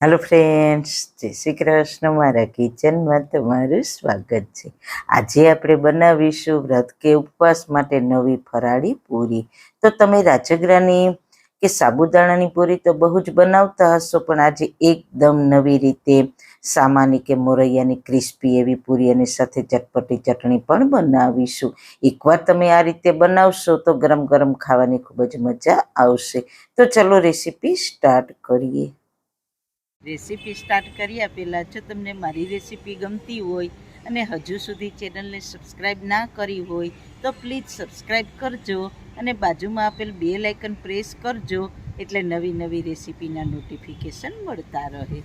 Hello friends, જય શ્રી કૃષ્ણ. મારા કિચનમાં તમારું સ્વાગત છે. આજે આપણે બનાવીશું વ્રત કે ઉપવાસ માટે નવી ફરાળી પૂરી. તો તમે રાજગરાની કે સાબુદાણાની પૂરી તો બહુ જ બનાવતા હશો, પણ આજે એકદમ નવી રીતે સામાની કે મોરૈયાની ક્રિસ્પી એવી પૂરી અને સાથે ચટપટી ચટણી પણ બનાવીશું. એકવાર તમે આ રીતે બનાવશો તો ગરમ ગરમ ખાવાની ખૂબ જ મજા આવશે. તો ચલો રેસીપી સ્ટાર્ટ કરીએ. રેસીપી સ્ટાર્ટ કર્યા પહેલાં જો તમને મારી રેસીપી ગમતી હોય અને હજુ સુધી ચેનલને સબસ્ક્રાઈબ ના કરી હોય તો પ્લીઝ સબસ્ક્રાઈબ કરજો અને બાજુમાં આપેલ બેલ આઇકન પ્રેસ કરજો, એટલે નવી નવી રેસીપીના નોટિફિકેશન મળતા રહે.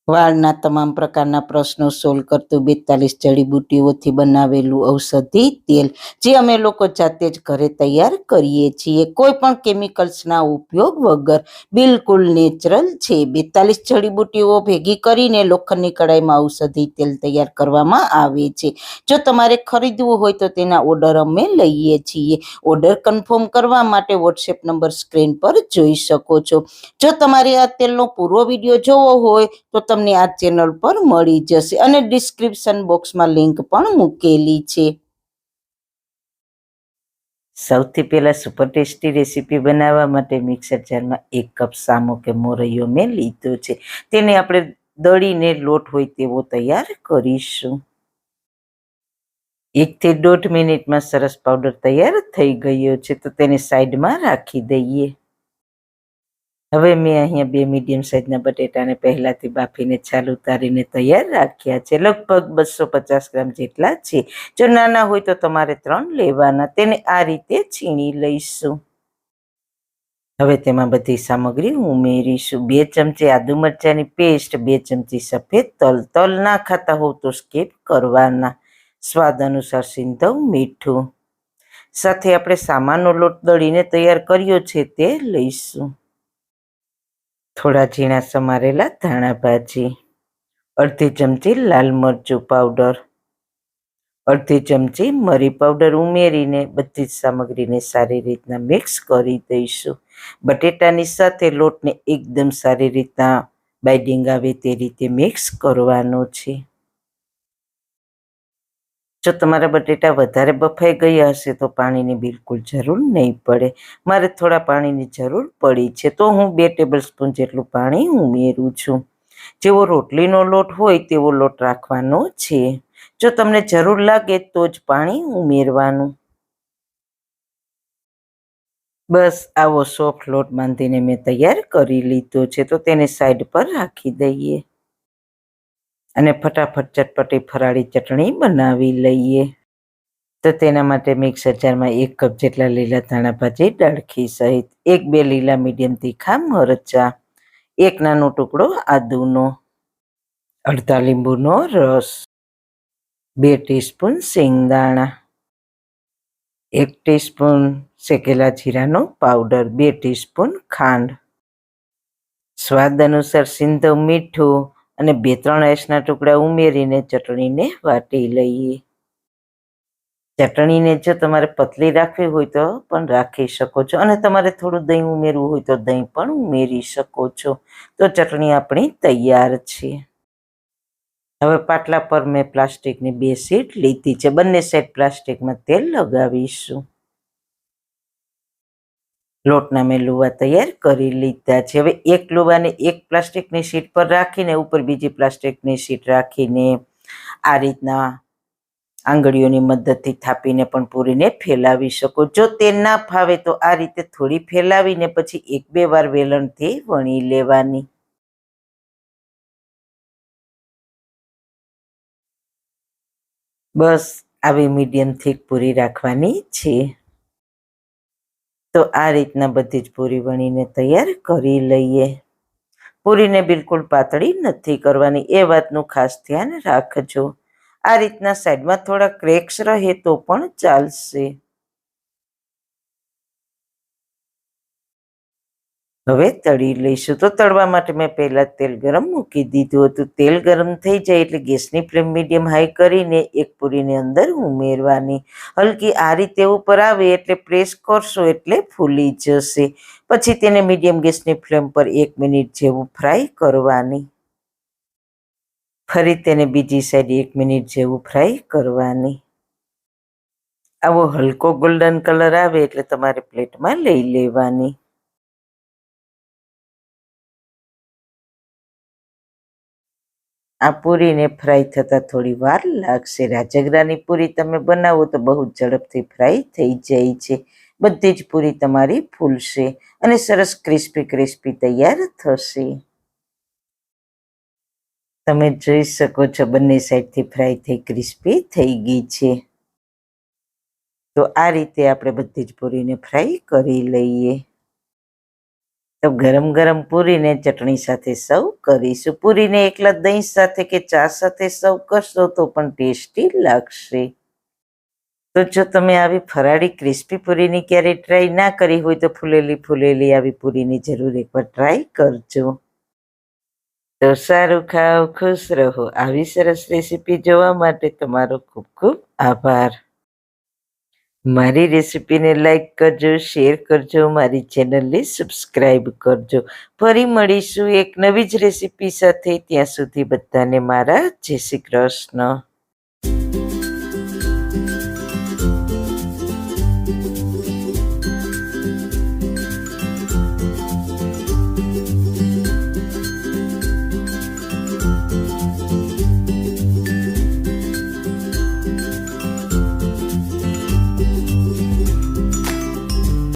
વાળના તમામ પ્રકારના પ્રશ્નો સોલ્વ કરતું 42 જડીબુટ્ટીઓથી બનાવેલું ઔષધિ તેલ, જે અમે લોકો જાતે જ ઘરે તૈયાર કરીએ છીએ, કોઈ પણ કેમિકલ્સના ઉપયોગ વગર, બિલકુલ નેચરલ છે. 42 જડીબુટ્ટીઓ ભેગી કરીને લોખંડની કડાઈમાં ઔષધિ તેલ તૈયાર કરવામાં આવે છે. જો તમારે ખરીદવું હોય તો તેના ઓર્ડર અમે લઈએ છીએ. ઓર્ડર કન્ફર્મ કરવા માટે વોટ્સએપ નંબર સ્ક્રીન પર જોઈ શકો છો. જો તમારે આ તેલનો પૂરો વિડીયો જોવો હોય તો તમને આ ચેનલ પર મળી જશે અને ડિસ્ક્રિપ્શન બોક્સમાં લિંક પણ મૂકેલી છે. સૌથી પહેલાં સુપર ટેસ્ટી રેસીપી બનાવવા માટે મિક્સર જારમાં 1 કપ સામો કે મોરૈયો મેં લીધો છે. તેને આપણે દળીને લોટ હોય તેવો તૈયાર કરીશું. 1 થી 1.5 મિનિટમાં સરસ પાવડર તૈયાર થઈ ગયો છે, તો તેને સાઈડમાં રાખી દઈએ. હવે મેં અહીંયા 2 મીડિયમ સાઇઝના બટેટાને પહેલાંથી બાફીને છાલ ઉતારીને તૈયાર રાખ્યા છે. લગભગ 250 ગ્રામ જેટલા છે. જો નાના હોય તો તમારે 3 લેવાના. તેને આ રીતે છીણી લઈશું. હવે તેમાં બધી સામગ્રી ઉમેરીશું. 2 ચમચી આદુ મરચાંની પેસ્ટ, 2 ચમચી સફેદ તલ. તલ ના ખાતા હોવ તો સ્કીપ કરવાના. સ્વાદ અનુસાર સિંધવ મીઠું. સાથે આપણે સામાનો લોટ દળીને તૈયાર કર્યો છે તે લઈશું. થોડા ઝીણા સમારેલા ધાણા ભાજી, અડધી ચમચી લાલ મરચું પાવડર, અડધી ચમચી મરી પાવડર ઉમેરીને બધી જ સામગ્રીને સારી રીતના મિક્સ કરી દઈશું. બટેટાની સાથે લોટને એકદમ સારી રીતના બાઇડિંગ આવે તે રીતે મિક્સ કરવાનો છે. જો તમારા બટેટા વધારે બફાઈ ગયા હશે તો પાણીની બિલકુલ જરૂર નહીં પડે. મારે થોડા પાણીની જરૂર પડી છે, તો હું 2 ટેબલ સ્પૂન જેટલું પાણી ઉમેરું છું. જેવો રોટલીનો લોટ હોય તેવો લોટ રાખવાનો છે. જો તમને જરૂર લાગે તો જ પાણી ઉમેરવાનું. બસ આવો સોફ્ટ લોટ બાંધીને મેં તૈયાર કરી લીધો છે, તો તેને સાઈડ પર રાખી દઈએ અને ફટાફટ ચટપટી ફરાળી ચટણી બનાવી લઈએ. તો તેના માટે મિક્સર જારમાં 1 કપ જેટલા લીલા ધાણા ભાજી, ડાળખી સહિત 1-2 લીલા મીડિયમ તીખા મરચાં, 1 નાનો ટુકડો આદુનો, અડધા લીંબુનો રસ, 2 ટીસ્પૂન સિંગદાણા, 1 ટીસ્પૂન શેકેલા જીરાનો પાવડર, 2 ટીસ્પૂન ખાંડ, સ્વાદ અનુસાર સિંધવ મીઠું અને 2-3 એસના ટુકડા ઉમેરીને ચટણીને વાટી લઈએ. ચટણીને જો તમારે પતલી રાખવી હોય તો પણ રાખી શકો છો, અને તમારે થોડું દહીં ઉમેરવું હોય તો દહીં પણ ઉમેરી શકો છો. તો ચટણી આપણી તૈયાર છે. હવે પાટલા પર મેં પ્લાસ્ટિકની 2 શીટ લીધી છે. બંને સાઈડ પ્લાસ્ટિકમાં તેલ લગાવીશું. લોટના મેં લુવા તૈયાર કરી લીધા છે. હવે એક લુવાને એક પ્લાસ્ટિકની શીટ પર રાખીને ઉપર બીજી પ્લાસ્ટિકની શીટ રાખીને આ રીતના આંગળીઓની મદદથી થાપીને પણ પૂરીને ફેલાવી શકો. જો તે ના ફાવે તો આ રીતે થોડી ફેલાવીને પછી 1-2 વાર વેલણથી વણી લેવાની. બસ આવી મીડિયમ થીક પૂરી રાખવાની છે. તો આ રીતના બધી જ પૂરી વણીને તૈયાર કરી લઈએ. પૂરીને બિલકુલ પાતળી નથી કરવાની, એ વાતનું ખાસ ધ્યાન રાખજો. આ રીતના સાઈડમાં થોડા ક્રેક્સ રહે તો પણ ચાલશે. હવે તળી લઈશું. તો તળવા માટે મેં પહેલાં તેલ ગરમ મૂકી દીધું હતું. તેલ ગરમ થઈ જાય એટલે ગેસની ફ્લેમ મીડિયમ હાઈ કરીને એક પૂરીની અંદર ઉમેરવાની. હલકી આ રીતે ઉપર આવે એટલે પ્રેસ કરશો એટલે ફૂલી જશે. પછી તેને મીડિયમ ગેસની ફ્લેમ પર 1 મિનિટ જેવું ફ્રાય કરવાની. ફરી તેને બીજી સાઈડ 1 મિનિટ જેવું ફ્રાય કરવાની. આવો હલકો ગોલ્ડન કલર આવે એટલે તમારે પ્લેટમાં લઈ લેવાની. આ પૂરીને ફ્રાય થતાં થોડી વાર લાગશે. રાજગરાની પૂરી તમે બનાવો તો બહુ ઝડપથી ફ્રાય થઈ જાય છે. બધી જ પૂરી તમારી ફૂલશે અને સરસ ક્રિસ્પી તૈયાર થશે. તમે જોઈ શકો છો બંને સાઈડથી ફ્રાય થઈ ક્રિસ્પી થઈ ગઈ છે. તો આ રીતે આપણે બધી જ પૂરીને ફ્રાય કરી લઈએ. તો ગરમ ગરમ પૂરીને ચટણી સાથે સર્વ કરીશું. પૂરીને એકલા દહીં સાથે કે ચા સાથે સર્વ કરશો તો પણ ટેસ્ટી લાગશે. તો જો તમે આવી ફરાળી ક્રિસ્પી પૂરીની ક્યારેય ટ્રાય ના કરી હોય તો ફૂલેલી આવી પૂરીની જરૂર એકવાર ટ્રાય કરજો. તો સારું ખાઓ, ખુશ રહો. આવી સરસ રેસીપી જોવા માટે તમારો ખૂબ ખૂબ આભાર. મારી રેસીપીને લાઈક કરજો, શેર કરજો, મારી ચેનલને સબસ્ક્રાઈબ કરજો. ફરી મળીશું એક નવી જ રેસીપી સાથે. ત્યાં સુધી બધાને મારા જય શ્રી કૃષ્ણ.